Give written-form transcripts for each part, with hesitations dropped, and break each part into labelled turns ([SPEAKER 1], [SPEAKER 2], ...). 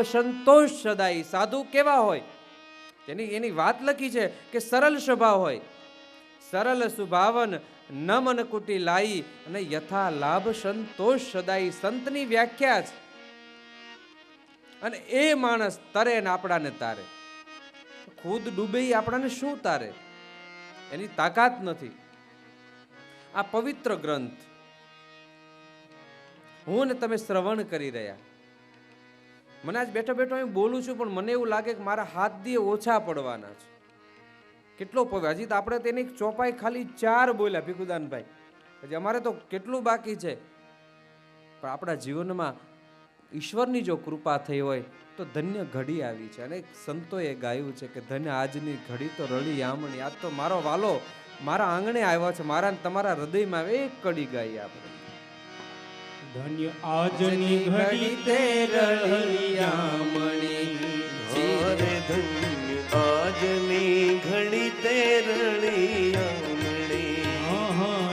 [SPEAKER 1] સંતોષ સદાય. સાધુ કેવા હોય? એની વાત લખી છે કે સરળ સ્વભાવ હોય, સરળ સુભાવન ન મન કુટી લાઈ અને યથા લાભ સંતોષ સદાય. સંતની વ્યાખ્યા છે. અને એ માણસ તરે ને આપણાને તારે. ખુદ ડૂબે આપણાને શું તારે? એની તાકાત નથી. આ પવિત્ર ગ્રંથ હું ને તમે શ્રવણ કરી રહ્યા. મને આજ બેઠો બેઠો હું બોલું છું, પણ મને એવું લાગે કે મારા હાથ દી ઓછા પડવાના છે. કેટલો હજી તો આપણે તેની ચોપાઈ ખાલી 4 બોલ્યા ભીખુદાનભાઈ. હજી અમારે તો કેટલું બાકી છે. પણ આપણા જીવનમાં ઈશ્વરની જો કૃપા થઈ હોય તો ધન્ય ઘડી આવી છે. અને સંતોએ ગાયું છે કે ધન્ય આજની ઘડી તો રળી આમણી. આજ તો મારો વાલો મારા આંગણે આવ્યો છે, મારા તમારા હૃદયમાં આવે. એક કડી ગાઈએ આપણે.
[SPEAKER 2] ધન્ય આજની ઘડી તે રળી આમણી.
[SPEAKER 3] રે ધન્ય આજની ઘડી તે રળી આમણી.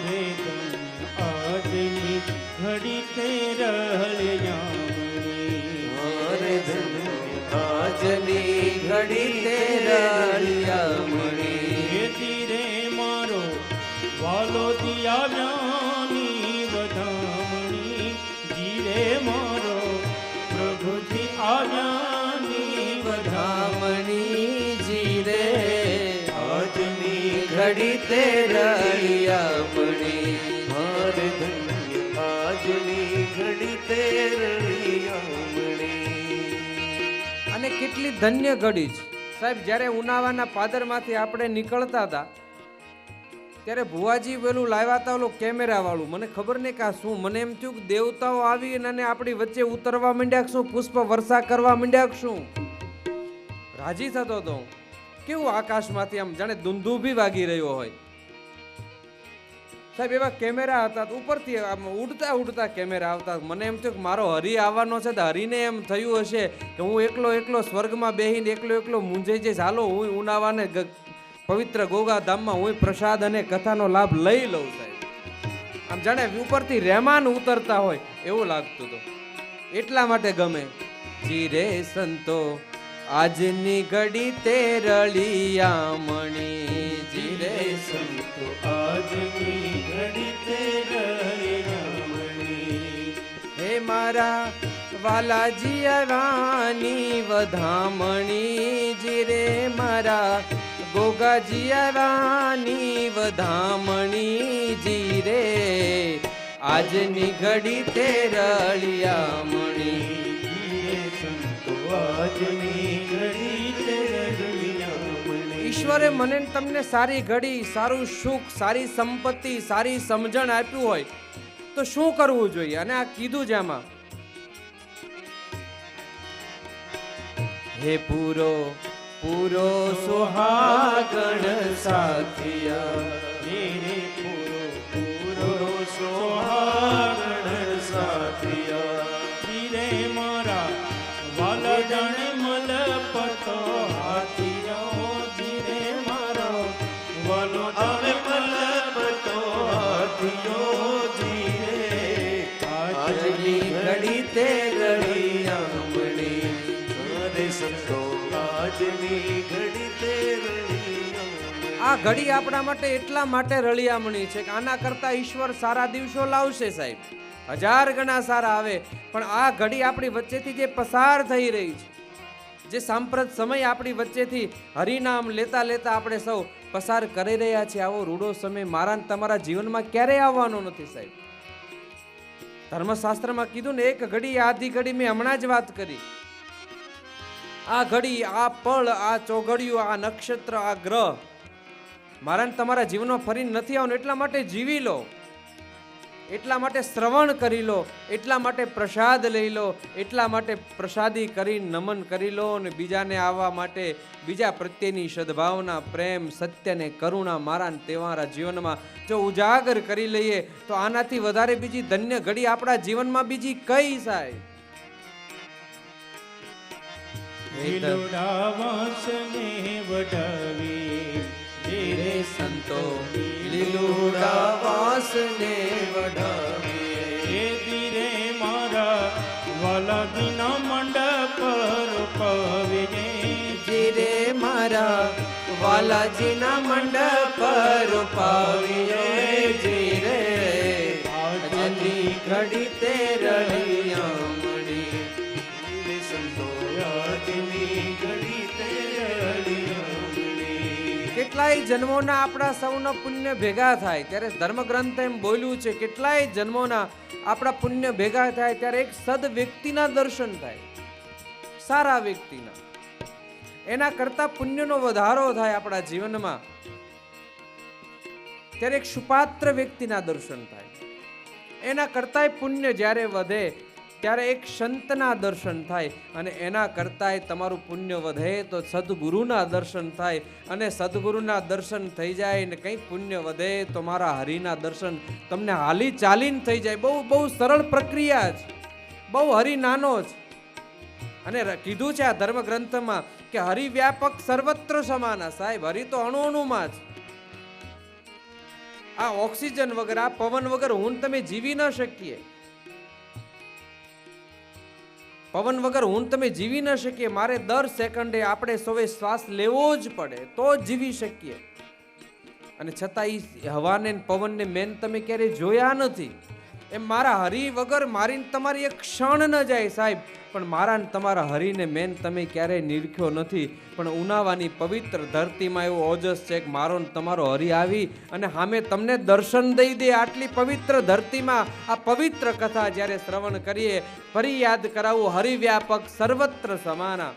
[SPEAKER 2] રે ધન્ય આજની ઘડી તે રળી આમણી.
[SPEAKER 3] રે ધન્ય આજની ઘડી તે રળી આમણી.
[SPEAKER 2] ધીરે મારો વાલો દિયા જ્ઞાની વધામણી. ધીરે મારો પ્રભુજી આજ્ઞાની
[SPEAKER 3] વધામણી. જીરે આજની ઘડી તે રળી આમણી. રે ધન્ય આજની ઘડી તે રળી આમણી.
[SPEAKER 1] અને કેટલી ધન્ય ઘડી છે સાહેબ. જ્યારે ઉનાવાના પાદરમાંથી આપણે નીકળતા હતા ત્યારે ભુવાજી પેલું લાવ્યા હતા, ઓલું કેમેરા વાળું. મને ખબર નહીં કે આ શું. મને એમ થયું કે દેવતાઓ આવી અને આપણી વચ્ચે ઉતરવા માંડ્યા, શું પુષ્પ વર્ષા કરવા માંડ્યા, શું. રાજી થતો હતો. કેવું આકાશમાંથી આમ જાણે દુંદુભી વાગી રહ્યો હોય સાહેબ. એવા કેમેરા હતા, ઉપરથી આમ ઉડતા ઉડતા કેમેરા આવતા. મને એમ થયું કે મારો હરી આવવાનો છે. તો હરીને એમ થયું હશે કે હું એકલો એકલો સ્વર્ગમાં બેહીને એકલો એકલો મૂંઝાઈ જઈશ. હાલો હું ઉનાવાને પવિત્ર ગોગા ધામમાં હું પ્રસાદ અને કથાનો લાભ લઈ લઉં સાહેબ. આમ જાણે ઉપરથી રહેમાન ઉતરતા હોય એવું લાગતું હતું. એટલા માટે ગમે. જીરે સંતો આજની ઘડી તે રળી આમણી. જીરે
[SPEAKER 2] સંતો આજની ઘડી તે રળી આમણી.
[SPEAKER 1] હે મારા વાલાજી આવ્યાની વધામણી. જીરે મારા ગોગાજી આવ્યાની વધામણી. જીરે આજની ઘડી તે રળી આમણી. ઈશ્વરે મને તમને સારી ઘડી, સારું સુખ, સારી સંપત્તિ, સારી સમજણ આપ્યું હોય તો શું કરવું જોઈએ? અને આ કીધું જ આમાં. હે પૂરો પૂરો
[SPEAKER 3] સુહાગણ સાથિયા.
[SPEAKER 2] રે પૂરો
[SPEAKER 3] પૂરો સુહાગણ સાથિયા.
[SPEAKER 2] ધીરે મારા વાલા જાણે મલપતો હાથિયો. ધીરે મારો વાલો
[SPEAKER 3] આવે મલપતો હાથિયો. જીરે આજની ઘડી તે રળી આમણી. રે સંતો આજની ઘડી તે રળી આમણી.
[SPEAKER 1] આ ઘડી આપણા માટે એટલા માટે રળિયામણી છે કે આના કરતા ઈશ્વર સારા દિવસો લાવશે સાહેબ. 1000 ગણા સારા આવે. પણ આ ઘડી આપણી વચ્ચેથી જે પસાર થઈ રહી છે, જે સાંપ્રત સમય આપણી વચ્ચેથી હરિનામ લેતા લેતા આપણે સૌ પસાર કરી રહ્યા છીએ, આવો રૂડો સમય મારા તમારા જીવનમાં ક્યારેય આવવાનો નથી સાહેબ. ધર્મશાસ્ત્રમાં કીધું ને, એક ઘડી આધી ઘડી. મેં હમણાં જ વાત કરી. આ ઘડી, આ પળ, આ ચોઘડિયું, આ નક્ષત્ર, આ ગ્રહ મારા તમારા જીવનમાં ફરી નથી આવવાનું. એટલા માટે જીવી લો, એટલા માટે શ્રવણ કરી લો, એટલા માટે પ્રસાદ લઈ લો, એટલા માટે પ્રસાદી કરી નમન કરી લો. અને બીજાને આવવા માટે, બીજા પ્રત્યેની સદભાવના, પ્રેમ, સત્ય ને કરુણા મારા તમારા જીવનમાં જો ઉજાગર કરી લઈએ તો આનાથી વધારે બીજી ધન્ય ઘડી આપણા જીવનમાં બીજી કઈ સાહેબ?
[SPEAKER 2] લીલોડા વાંસને વઢાવી.
[SPEAKER 1] રે સંતો લીલુડા વાસને વઢાવીએ.
[SPEAKER 2] ધીરે મારા વાલા દિના મંડપ
[SPEAKER 1] મારા વાલાજીના મંડપ રૂપાવીએ જી રે આજની ઘડી તે રળિયામણી
[SPEAKER 3] જીરે સંતો આજની ઘડી તે રળિયામણી.
[SPEAKER 1] કેટલાય જન્મોના આપણા સૌના પુણ્ય ભેગા થાય ત્યારે ધર્મગ્રંથ એમ બોલ્યું છે કેટલાય જન્મોના આપણા પુણ્ય ભેગા થાય ત્યારે એક સદ વ્યક્તિના દર્શન થાય, સારા વ્યક્તિના. એના કરતા પુણ્યનો વધારો થાય આપણા જીવનમાં ત્યારે એક સુપાત્ર વ્યક્તિના દર્શન થાય. એના કરતાય પુણ્ય જ્યારે વધે ત્યારે એક સંતના દર્શન થાય, અને એના કરતાય તમારું પુણ્ય વધે તો સદગુરુના દર્શન થાય, અને સદગુરુના દર્શન થઈ જાય ને કંઈ પુણ્ય વધે તો મારા હરિના દર્શન તમને હાલી ચાલીને થઈ જાય. બહુ બહુ સરળ પ્રક્રિયા છે, બહુ હરિ નાનો છે. અને કીધું છે આ ધર્મ ગ્રંથમાં કે હરિ વ્યાપક સર્વત્ર સમાના. સાહેબ, હરિ તો અણુ અણુમાં જ. આ ઓક્સિજન વગર, આ પવન વગર હું તમે જીવી ન શકીએ. પવન વગર હું તમે જીવી ન શકીએ. મારે દર સેકન્ડે આપણે સૌએ શ્વાસ લેવો જ પડે તો જ જીવી શકીએ. અને છતાં એ હવાને પવનને મેન તમે ક્યારેય જોયા નથી. એમ મારા હરિ વગર મારી તમારી એક ક્ષણ ન જાય સાહેબ. પણ મારા ને તમારા હરિને મેન તમે ક્યારેય નિરખ્યો નથી. પણ ઉનાવાની પવિત્ર ધરતીમાં એવો ઓજસ છે કે મારો ને તમારો હરિ આવી અને સામે તમને દર્શન દઈ દે. આટલી પવિત્ર ધરતીમાં આ પવિત્ર કથા જ્યારે શ્રવણ કરીએ, ફરી યાદ કરાવું, હરિવ્યાપક સર્વત્ર સમાના.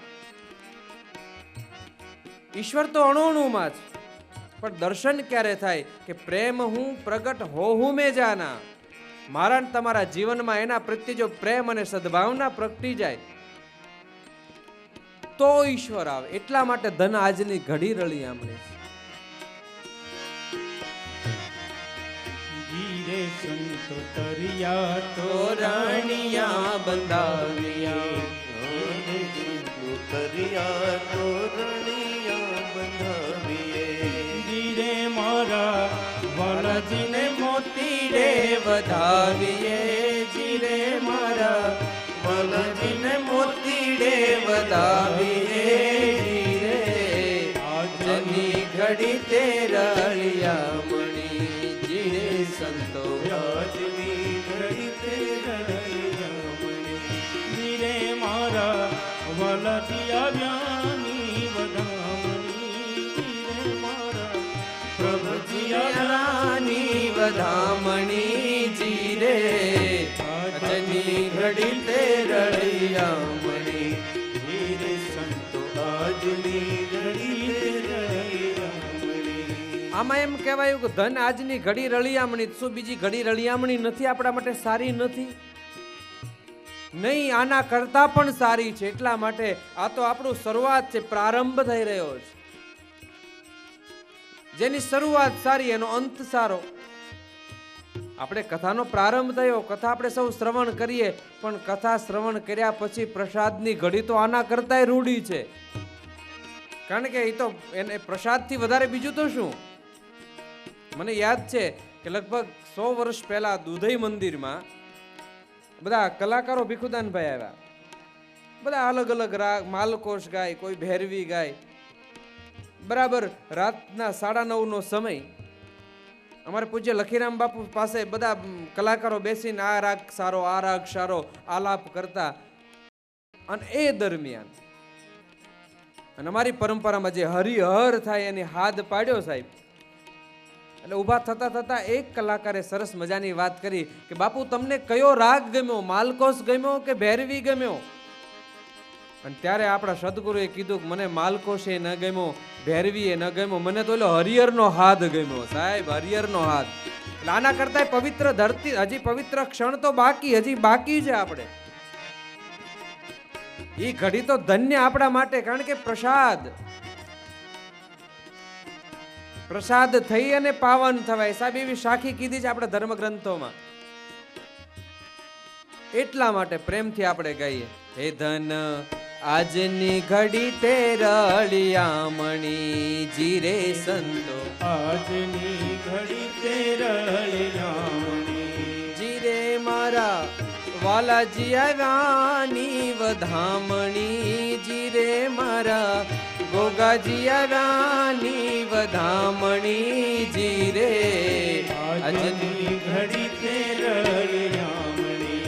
[SPEAKER 1] ઈશ્વર તો અણુમાં છે, પણ દર્શન ક્યારે થાય કે પ્રેમ હું પ્રગટ હો હું મેં જાના. મારા ને તમારા જીવનમાં એના પ્રત્યે જો પ્રેમ અને સદભાવના પ્રગટી જાય તો ઈશ્વર આવે. એટલા માટે ધન આજની ઘડી રળિયામણી છે.
[SPEAKER 2] જીરે સંતો તરિયા તો
[SPEAKER 1] રાણિયા બંધાવ્યા,
[SPEAKER 3] તરિયા તોરણિયા બંધાવીએ.
[SPEAKER 2] જીરે મારા વાલાજીને
[SPEAKER 1] મોતીડે વધાવીએ. જીરે મારા વાલાજીને મોતીડે વધાવીએ. જીરે આજની ઘડી તે રળિયામણી. જીરે સંતો
[SPEAKER 3] આજની ઘડી તે રળિયામણી.
[SPEAKER 2] જીરે મારા વાલાજી આવ્યાની વધામણી. જીરે મારા પ્રભુજી
[SPEAKER 1] રાની વધામણી. જીરે આજની ઘડી તે રળિયામણી.
[SPEAKER 3] જીરે સંતો આજની ઘડી તે રળિયામણી.
[SPEAKER 1] આમાં એમ કહેવાયું કે ધન આજની ઘડી રળિયામણી. શું બીજી ઘડી રળિયામણી નથી આપણા માટે સારી નથી? નહીં, આના કરતા પણ સારી છે. એટલા માટે આ તો આપણું શરૂઆત છે, પ્રારંભ થઈ રહ્યો છે. જેની શરૂઆત સારી એનો અંત સારો. આપણે કથાનો પ્રારંભ થયો, કથા આપણે સૌ શ્રવણ કરીએ, પણ કથા શ્રવણ કર્યા પછી પ્રસાદની ઘડી તો આના કરતાય રૂઢી છે. કારણ કે એ તો એને પ્રસાદથી વધારે બીજું તો શું. મને યાદ છે કે લગભગ 100 વર્ષ પહેલા દુધઈ મંદિરમાં બધા કલાકારો ભીખુદાનભાઈ આવ્યા. બધા અલગ અલગ રાગ, માલકોશ ગાય, કોઈ ભૈરવી ગાય. બરાબર રાતના 9:30 સમય અમારે પૂજ્ય લખીરામ બાપુ પાસે બધા કલાકારો બેસીને આ રાગ સારો, આ રાગ સારો આલાપ કરતા. અને એ દરમિયાન અને અમારી પરંપરામાં જે હરિહર થાય એની હાથ પાડ્યો સાહેબ. એટલે ઊભા થતા થતા એક કલાકારે સરસ મજાની વાત કરી કે બાપુ તમને કયો રાગ ગમ્યો, માલકોસ ગમ્યો કે ભૈરવી ગમ્યો? અને ત્યારે આપણા સદગુરુએ કીધું કે મને માલકોશે ન ગમ્યો, ભૈરવીએ ન ગમ્યો, મને તો એલો હરિહરનો હાથ ગમ્યો. સાહેબ, હરિહરનો હાથ. એટલે આના કરતા પવિત્ર ધરતી, હજી પવિત્ર ક્ષણ તો બાકી, હજી બાકી છે. આપણે એ ઘડી તો ધન્ય આપણા માટે. કારણ કે પ્રસાદ થઈ અને પાવન થવાય. સાહેબ, એવી સાખી કીધી છે આપણા ધર્મ ગ્રંથોમાં. એટલા માટે પ્રેમથી આપણે ગાઈએ, હે ધન આજની ઘડી તે રળિયામણી. જીરે સંતો
[SPEAKER 2] આજની ઘડી તે રળિયામણી.
[SPEAKER 1] જીરે મારા વાલાજી આવ્યાની વધામણી. જીરે મારા ગોગાજી આવ્યાની વધામણી જી રે
[SPEAKER 2] આજની ઘડી તે રળિયામણી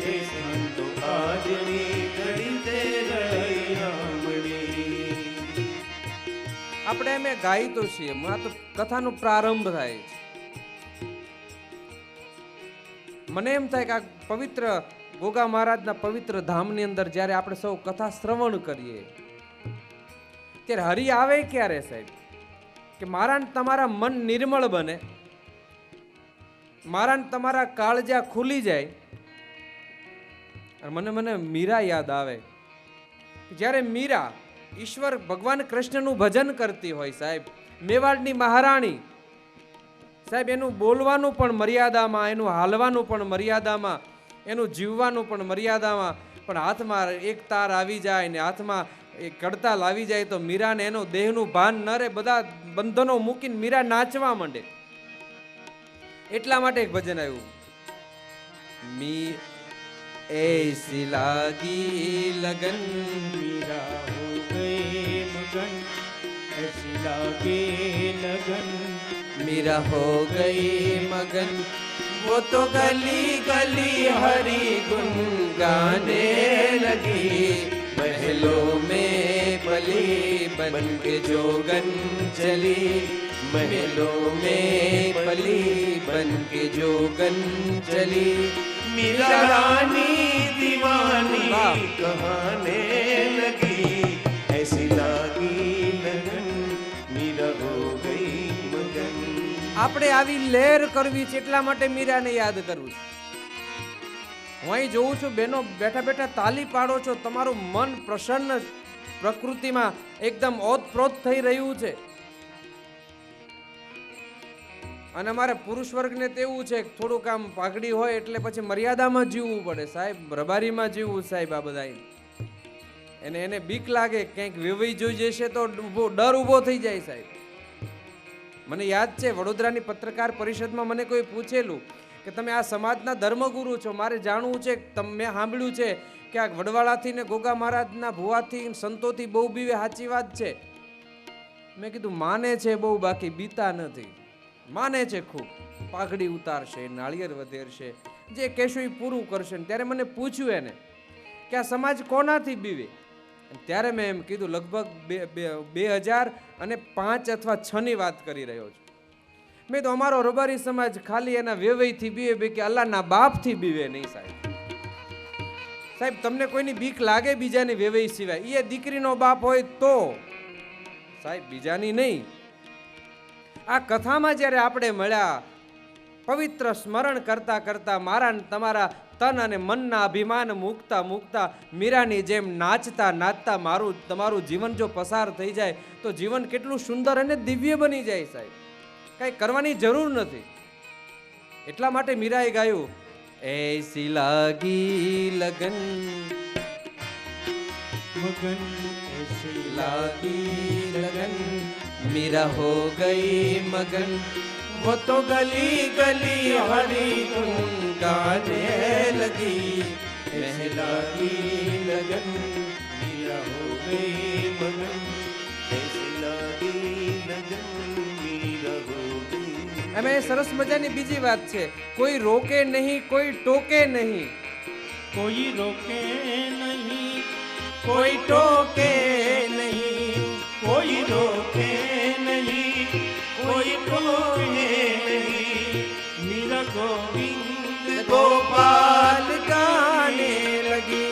[SPEAKER 2] રે સંતો
[SPEAKER 3] આજની ઘડી તે રળિયામણી.
[SPEAKER 1] આપણે એમ ગાઈ તો છીએ, આ તો કથાનો પ્રારંભ થાય છે. મને એમ થાય કે આ પવિત્ર ગોગા મહારાજના પવિત્ર ધામની અંદર જ્યારે આપણે સૌ કથા શ્રવણ કરીએ ત્યારે હરિ આવે ક્યારે સાહેબ? કે મારા ને તમારા મન નિર્મળ બને, મારા ને તમારા કાળજા ખુલી જાય. અને મને મીરા યાદ આવે. જ્યારે મીરા ઈશ્વર ભગવાન કૃષ્ણનું ભજન કરતી હોય સાહેબ, મેવાડની મહારાણી સાહેબ, એનું બોલવાનું પણ મર્યાદામાં, એનું હાલવાનું પણ મર્યાદામાં, એનું જીવવાનું પણ મર્યાદામાં, પણ હાથમાં એક તાર આવી જાય ને હાથમાં એક કડતાલ આવી જાય તો મીરાને એનો દેહનું ભાન ન રહે, બધા બંધનો મૂકીને મીરા નાચવા માંડે. એટલા માટે એક ભજન આવ્યું, મી એસી લાગી લગન
[SPEAKER 2] મીરા હો ગए મગન ऐसी लागे लगन
[SPEAKER 1] मीरा हो गई मगन वो तो गली गली हरी गुन गाने लगी महलों में पली बन के जोगन चली महलों में पली बन के जोगन चली
[SPEAKER 3] मीरा रानी दीवानी कहाने लगी ऐसी लागी लगन मीरा हो गई मगन.
[SPEAKER 1] આપણે આવી લહેર કરવી છે એટલા માટે મીરાને યાદ કરવું છે. હું અહીં જોઉં છું બેનો બેઠા બેઠા તાલી પાડો છો, તમારું મન પ્રસન્ન પ્રકૃતિમાં એકદમ ઓતપ્રોત થઈ રહ્યું છે. અને અમારે પુરુષ વર્ગને તેવું છે થોડુંક આમ પાઘડી હોય એટલે પછી મર્યાદામાં જીવવું પડે સાહેબ, રબારીમાં જીવવું સાહેબ. આ બધા એને બીક લાગે કંઈક વેવાઈ જોઈ જશે તો ડર ઊભો થઈ જાય સાહેબ. મને યાદ છે વડોદરાની પત્રકાર પરિષદમાં મને કોઈ પૂછેલું કે તમે આ સમાજના ધર્મગુરુ છો, મારે જાણવું છે, મેં સાંભળ્યું છે કે આ વડવાળાથી ને ગોગા મહારાજના ભુવાથી સંતોથી બહુ બીવે, સાચી વાત છે? મેં કીધું માને છે બહુ, બાકી બીતા નથી. માને છે ખૂબ, પાઘડી ઉતારશે, નાળિયેર વધેરશે, જે કહેશું એ પૂરું કરશે. ત્યારે મને પૂછ્યું એને કે આ સમાજ કોનાથી બીવે? ત્યારે મેં એમ કીધું લગભગ 2005 અથવા 6 ની વાત કરી રહ્યો છું. મેં તો અમારો રબારી સમાજ ખાલી એના વેવઈથી બીવે, કે અલ્લાહના બાપથી બીવે નહીં સાહેબ. સાહેબ તમને કોઈની બીક લાગે બીજાની વેવઈ સિવાય? એ દીકરીનો બાપ હોય તો સાહેબ, બીજાની નહીં. આ કથામાં જ્યારે આપણે મળ્યા, પવિત્ર સ્મરણ કરતા કરતા મારા ને તમારા તન અને મનના અભિમાન મૂકતા મૂકતા મીરાની જેમ નાચતા નાચતા મારું તમારું જીવન જો પસાર થઈ જાય તો જીવન કેટલું સુંદર અને દિવ્ય બની જાય સાહેબ. કઈ કરવાની જરૂર નથી. એટલા માટે મીરાએ ગાયું, એસી લાગી લગન
[SPEAKER 2] मगन ऐसी
[SPEAKER 1] लागी लगन मीरा हो गई मगन वो तो गली गली हरी गुन गाने लगी महलागी लगन
[SPEAKER 3] मीरा हो गई मगन ऐसी लागी लगन मीरा हो गई.
[SPEAKER 1] એમાં સરસ મજાની બીજી વાત છે, કોઈ રોકે નહીં, કોઈ ટોકે નહીં,
[SPEAKER 2] कोई रोके नहीं
[SPEAKER 1] કોઈ ટોકે નહીં,
[SPEAKER 2] कोई रोके नहीं
[SPEAKER 3] कोई टोके नहीं
[SPEAKER 2] मीरा गोविंद
[SPEAKER 1] गोपाल गाने लगी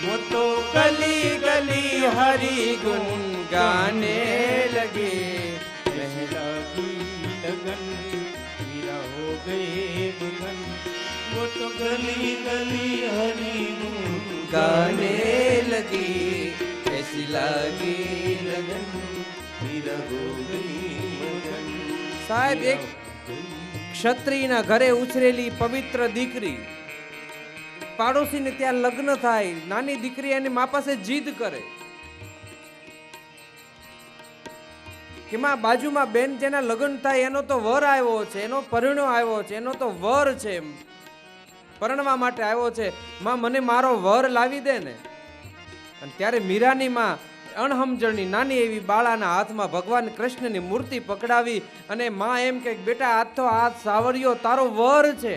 [SPEAKER 1] वो तो गली गली हरी गुन गाने लगी
[SPEAKER 2] महला की लगन मीरा हो गए मगन वो तो
[SPEAKER 3] गली गली हरी गुन
[SPEAKER 1] गाने लगी ऐसी लागी लगन.
[SPEAKER 3] मीरा हो गई मगन.
[SPEAKER 1] સાહેબ એક ક્ષત્રિયના ઘરે ઉછરેલી પવિત્ર દીકરી, પાડોશીને ત્યાં લગ્ન થાય, નાની દીકરી એની મા પાસે જીદ કરે કે માં બાજુમાં બેન જેના લગ્ન થાય એનો તો વર આવ્યો છે, એનો પરિણો આવ્યો છે, એનો તો વર છે, પરણવા માટે આવ્યો છે, માં મને મારો વર લાવી દે ને. અને ત્યારે મીરાની માં અણહમજણની નાની એવી બાળાના હાથમાં ભગવાન કૃષ્ણની મૂર્તિ પકડાવી અને માં એમ કે બેટા આ તો આ સાવરિયો તારો વર છે.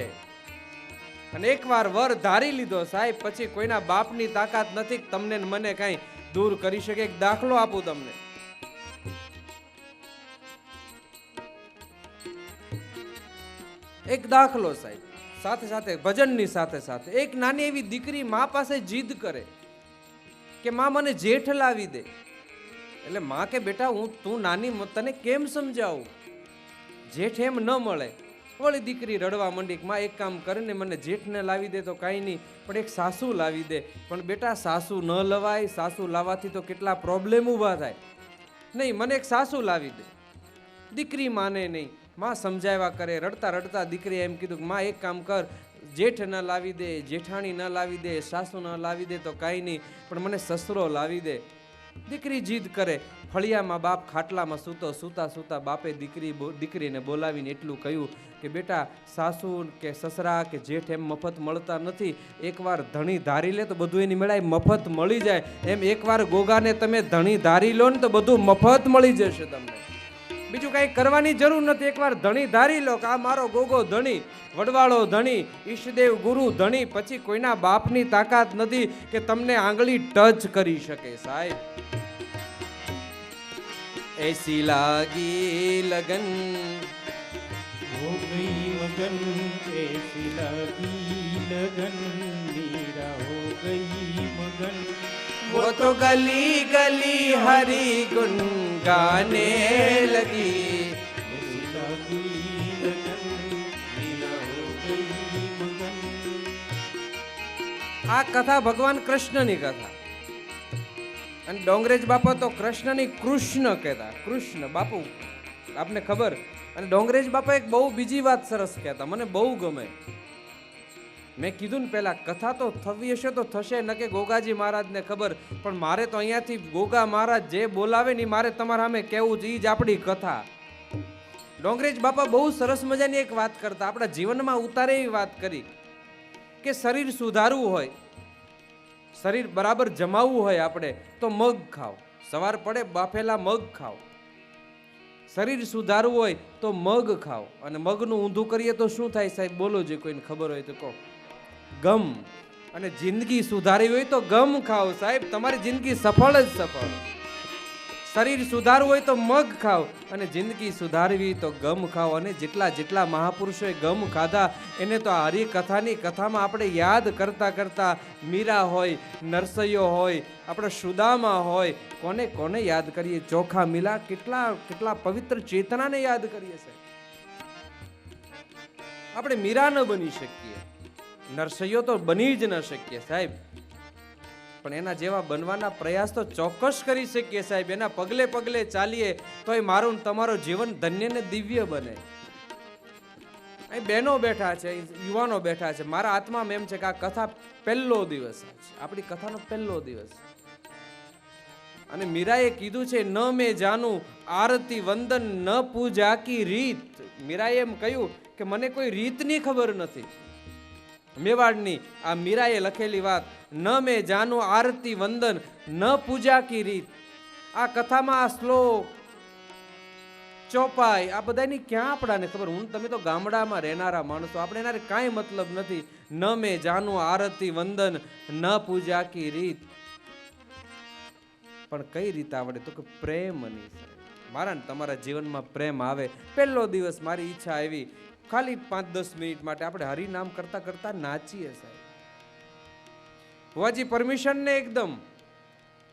[SPEAKER 1] અને એકવાર વર ધારી લીધો સાહેબ, પછી કોઈના બાપની તાકાત નથી તમને ને મને કઈ દૂર કરી શકે. એક દાખલો આપું તમને. એક દાખલો સાહેબ, સાથે સાથે ભજનની સાથે સાથે એક નાની એવી દીકરી માં પાસે જીદ કરે કે માં મને જેઠ લાવી દે. એટલે માં કે બેટા તું નાની, તને કેમ સમજાવું, જેઠ એમ ન મળે. વળી દીકરી રડવા માંડી, માં એક કામ કરીને મને જેઠને લાવી દે તો કાંઈ નહીં, પણ એક સાસુ લાવી દે. પણ બેટા સાસુ ન લવાય, સાસુ લાવવાથી તો કેટલા પ્રોબ્લેમ ઊભા થાય. નહીં, મને એક સાસુ લાવી દે. દીકરી માને નહીં, માં સમજાવ્યા કરે. રડતા રડતા દીકરીએ એમ કીધું કે માં એક કામ કર, જેઠ ન લાવી દે, જેઠાણી ન લાવી દે, સાસુ ન લાવી દે તો કાંઈ નહીં, પણ મને સસરો લાવી દે. દીકરી જીદ કરે. ફળિયામાં બાપ ખાટલામાં સૂતો, સૂતા સૂતા બાપે દીકરીને બોલાવીને એટલું કહ્યું કે બેટા સાસુ કે સસરા કે જેઠ એમ મફત મળતા નથી. એકવાર ધણી ધારી લે તો બધું એની મેળાએ મફત મળી જાય. એમ એકવાર ગોગાને તમે ધણી ધારી લો ને તો બધું મફત મળી જશે તમને. બીજું કાંઈ કરવાની જરૂર નથી. એકવાર ધણી ધારી લો કે આ મારો ગોગો ધણી, વડવાળો ધણી, ઈષ્ટદેવ ગુરુ ધણી, પછી કોઈના બાપની તાકાત નથી કે તમને આંગળી ટચ કરી શકે સાહેબ. એસી લાગી લગન
[SPEAKER 2] हो गई मगन, ऐसी लागी लगन, मीरा हो गई मगन.
[SPEAKER 1] वो तो गली गली हरि गुण गाने लगी.
[SPEAKER 2] ऐसी लागी लगन, मीरा हो गई मगन.
[SPEAKER 1] આ કથા ભગવાન કૃષ્ણની કથા. અને ડોંગરેજ બાપા તો કૃષ્ણની કૃષ્ણ કહેતા. કૃષ્ણ બાપુ આપને ખબર. અને ડોંગરેજ બાપા એક બહુ બીજી વાત સરસ કહેતા, મને બહુ ગમે. મેં કીધું ને પહેલા, કથા તો થવી હશે તો થશે, ન કે ગોગાજી મહારાજને ખબર. પણ મારે તો અહીંયાથી ગોગા મહારાજ જે બોલાવે ને મારે તમારા સામે કહેવું છે, એ જ આપણી કથા. ડોંગરેજ બાપા બહુ સરસ મજાની એક વાત કરતા, આપણા જીવનમાં ઉતારે એવી વાત કરી કે શરીર સુધારવું હોય, શરીર બરાબર જમાવવું હોય આપણે તો મગ ખાઓ. સવાર પડે બાફેલા મગ ખાઓ. શરીર સુધારવું હોય તો મગ ખાઓ. અને મગનું ઊંધું કરીએ તો શું થાય સાહેબ, બોલો જે કોઈને ખબર હોય તો કહો. ગમ. અને જિંદગી સુધારવી હોય તો ગમ ખાઓ સાહેબ, તમારી જિંદગી સફળ જ સફળ. શરીર સુધારવું હોય તો મગ ખાઓ અને જિંદગી સુધારવી તો ગમ ખાઓ. અને જેટલા જેટલા મહાપુરુષોએ ગમ ખાધા એને તો આ હરિકથાની કથામાં આપણે યાદ કરતા કરતા, મીરા હોય, નરસૈયો હોય, આપણે સુદામા હોય, કોને કોને યાદ કરીએ, ચોખા મિલા, કેટલા કેટલા પવિત્ર ચેતનાને યાદ કરીએ છે. આપણે મીરા ન બની શકીએ, નરસૈયો તો બની જ ન શકીએ સાહેબ, પણ એના જેવા બનવાના પ્રયાસ તો ચોક્કસ કરી શકીએ સાહેબ. એના પગલે પગલે ચાલીએ તોય મારું ને તમારું જીવન ધન્ય ને દિવ્ય બને. અહીં બહેનો બેઠા છે, યુવાનો બેઠા છે. મારા આત્મામાં એમ છે કે આ કથા પહેલો દિવસ છે, આપણી કથાનો પહેલો દિવસ. અને મીરાએ કીધું છે, ન મેં જાનું આરતી વંદન ન પૂજા કી રીત. મીરાએ એમ કહ્યું કે મને કોઈ રીતની ખબર નથી. મેવાડની આ મીરાએ લખેલી વાત, ન મેં જાનું આરતી વંદન ન પૂજા કી રીત. આ કથામાં આ શ્લોક, ચોપાઈ, આ બધાની ક્યાં આપણાને ખબર. હું તમે તો ગામડામાં રહેનારા માણસો, આપણે એના કાંઈ મતલબ નથી. ન મેં જાનું આરતી વંદન ન પૂજા કી રીત. પણ કઈ રીતે આવડે તો કે પ્રેમની. મારા ને તમારા જીવનમાં પ્રેમ આવે. પહેલો દિવસ મારી ઈચ્છા આવી, ખાલી 5-10 મિનિટ માટે આપણે હરિનામ કરતા કરતા નાચીએ સાહેબ. ભુવાજી પરમિશન ને એકદમ,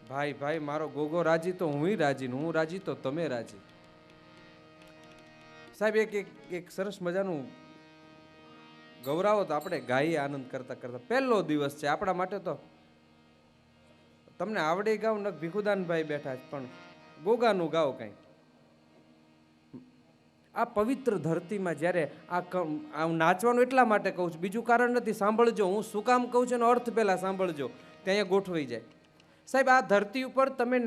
[SPEAKER 1] ભાઈ ભાઈ મારો ગોગો રાજી તો હું રાજી, હું રાજી તો તમે રાજી. સાહેબ એક સરસ મજાનું ગૌરાવો તો આપણે ગાઈએ આનંદ કરતા કરતા. પહેલો દિવસ છે આપણા માટે તો. તમને આવડે ગાવ ન, ભીખુદાનભાઈ બેઠા છે, પણ ગોગાનું ગાવ કઈ. આ પવિત્ર ધરતીમાં જ્યારે આ નાચવાનું એટલા માટે કહું છું, બીજું કારણ નથી. સાંભળજો, હું શું કામ કહું છું એનો અર્થ પહેલા સાંભળજો, ત્યાં ગોઠવાઈ જાય. સાહેબ આ ધરતી ઉપર તમે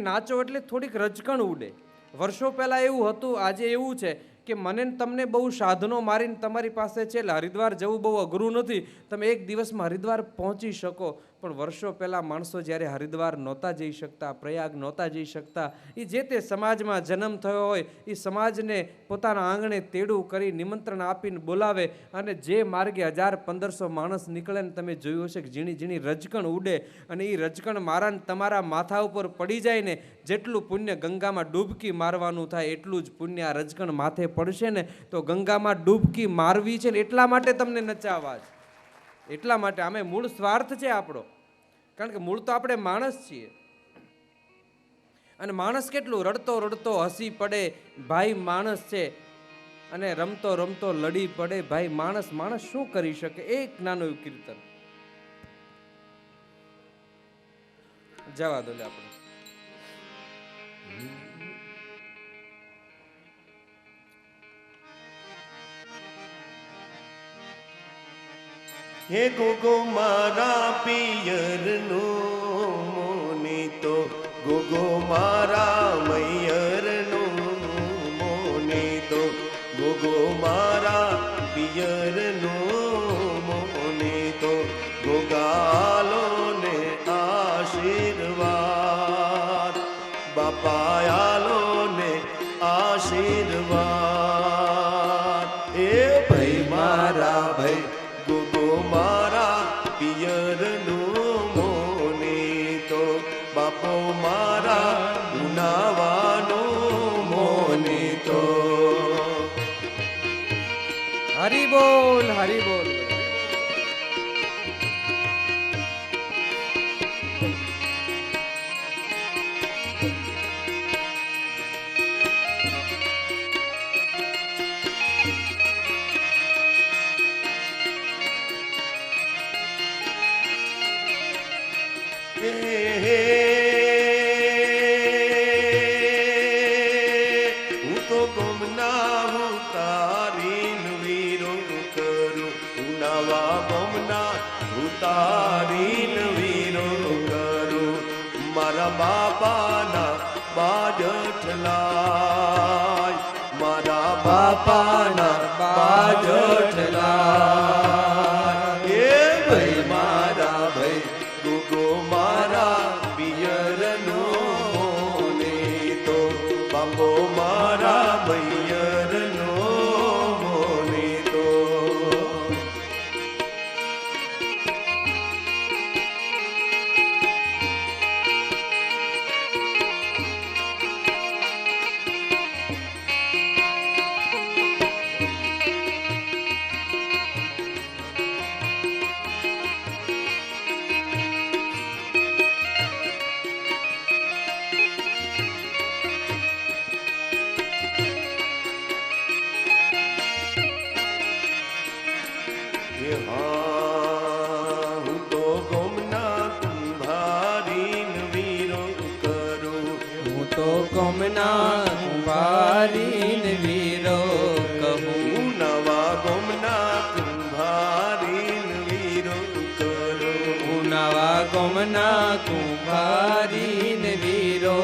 [SPEAKER 1] નાચો એટલે થોડીક રજકણ ઉડે. વર્ષો પહેલા એવું હતું, આજે એવું છે કે મને તમને બહુ સાધનો મારીને તમારી પાસે છે એટલે હરિદ્વાર જવું બહુ અઘરું નથી. તમે એક દિવસમાં હરિદ્વાર પહોંચી શકો. પણ વર્ષો પહેલાં માણસો જ્યારે હરિદ્વાર નહોતા જઈ શકતા, પ્રયાગ નહોતા જઈ શકતા, એ જે તે સમાજમાં જન્મ થયો હોય એ સમાજને પોતાના આંગણે તેડું કરી નિમંત્રણ આપીને બોલાવે અને જે માર્ગે 1000-1500 માણસ નીકળે ને તમે જોયું હશે કે ઝીણી ઝીણી રજકણ ઉડે અને એ રજકણ મારા ને તમારા માથા ઉપર પડી જાય ને, જેટલું પુણ્ય ગંગામાં ડૂબકી મારવાનું થાય એટલું જ પુણ્ય આ રજકણ માથે પડશે ને તો ગંગામાં ડૂબકી મારવી છે ને એટલા માટે તમને નચાવવા છે. એટલા માટે અમે મૂળ સ્વાર્થ છે આપણો, કારણ કે મૂળ તો આપણે માણસ છીએ. અને માણસ કેટલું રડતો રડતો હસી પડે, ભાઈ માણસ છે, અને રમતો રમતો લડી પડે, ભાઈ માણસ. માણસ શું કરી શકે? એક નાનું એવું કીર્તન જવા દો લે આપણે.
[SPEAKER 3] હે ગોગો મારા પિયરનો મોની તો ગોગો મારા મૈયરનો મોની તો ગોગો મારા પિયરનો મોની તો ગોગાલો ને આશીર્વાદ, બાપાયાલો ને આશીર્વાદ. એ ભાઈ મારા ભાઈ ગોગો મારા પિયરનું મોની તો બાપો મારા ઉનાવાનું મોની તો.
[SPEAKER 1] હરી બોલ, હરી બોલ.
[SPEAKER 3] હું તો ગમના હું તારીન વીરો કરું, ઉનાવા ગમના હું તારીન વીરો કરું. મારા બાપાના બાજઠલાય, મારા બાપાના બાજઠલાય. એ ભાઈ મારા ભાઈ ગોગો મારા પિયરનો મોની તો બાપો મારા મૈયરનો મોની તો. હું તો ગોમના કુંભારીન વીરો કરું,
[SPEAKER 1] હું તો કોમના કુંભારીન વીરો કહું.
[SPEAKER 3] નવા ગોમના કુંભારીન વીરો કરું,
[SPEAKER 1] નવા કોમના કુંભારીન વીરો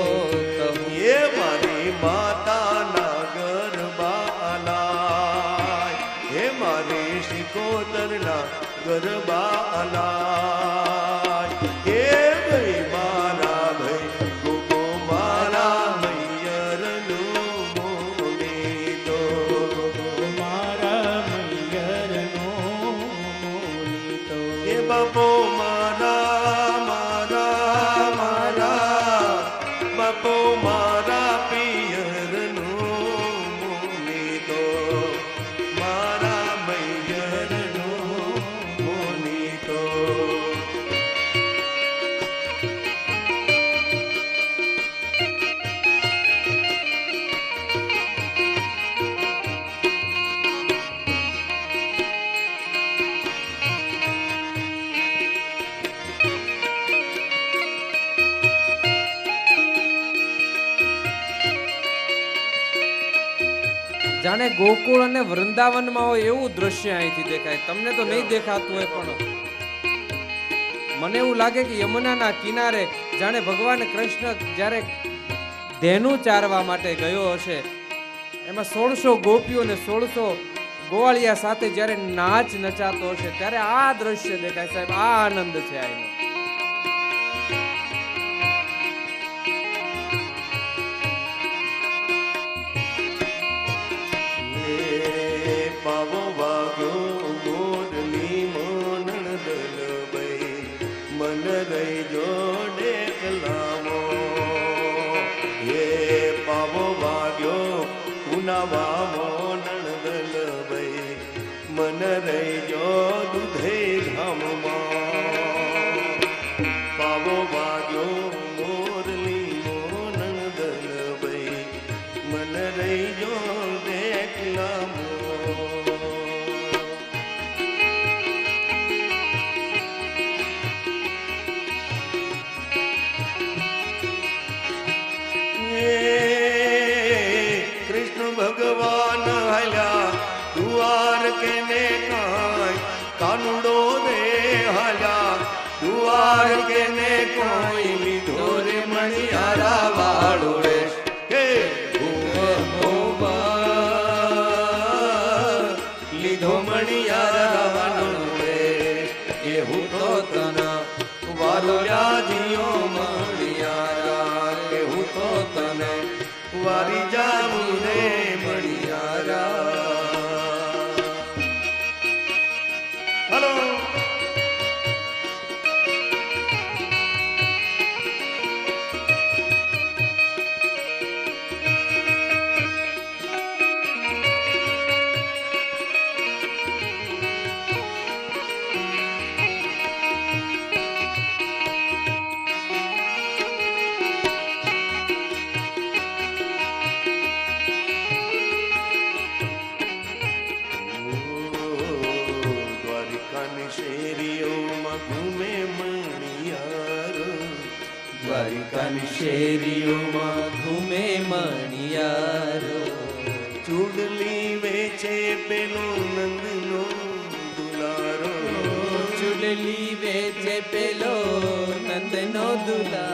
[SPEAKER 1] કહું.
[SPEAKER 3] એ મારી માતાના ગરબા લાય, હે મારી શિકોતરના ગરબા લાય. હે ભાઈ મારા ભાઈ ગોગો મારા મૈયરનું મોની તો
[SPEAKER 2] મારા મૈયરનો મોની તો.
[SPEAKER 3] એ બાપો મારા મારા મારા બાપો મારા પિયરનું મોની તો મારા મૈયરનું મોની તો.
[SPEAKER 1] જાણે ગોકુળ અને વૃંદાવનમાં હોય એવું દ્રશ્ય અહીંથી દેખાય. તમને તો નહીં દેખાતું હોય, પણ મને એવું લાગે કે યમુનાના કિનારે જાણે ભગવાન કૃષ્ણ જ્યારે ધેનું ચારવા માટે ગયો હશે, એમાં 1600 ગોપીઓ અને 1600 ગોવાળિયા સાથે જ્યારે નાચ નચાતો હશે ત્યારે આ દ્રશ્ય દેખાય. સાહેબ, આ આનંદ છે આનો.
[SPEAKER 3] દ્વારકે ને કોઈ લીધો રે મણિયારા વાળો રે હે લીધો મણિયારા વાળો રે એવું તો તના વાલોયા જીઓ મણિયારા એવું તો તને વારી જાવું રે મણિયારા. હલો શેરીઓમાં ઘૂમે મણિયારો
[SPEAKER 2] દ્વારિકાની શેરીઓમાં ઘૂમે મણિયારો
[SPEAKER 3] ચૂડલી વેચે પેલો નંદનો દુલારો
[SPEAKER 2] ચૂડલી વેચે પેલો નંદનો દુલારો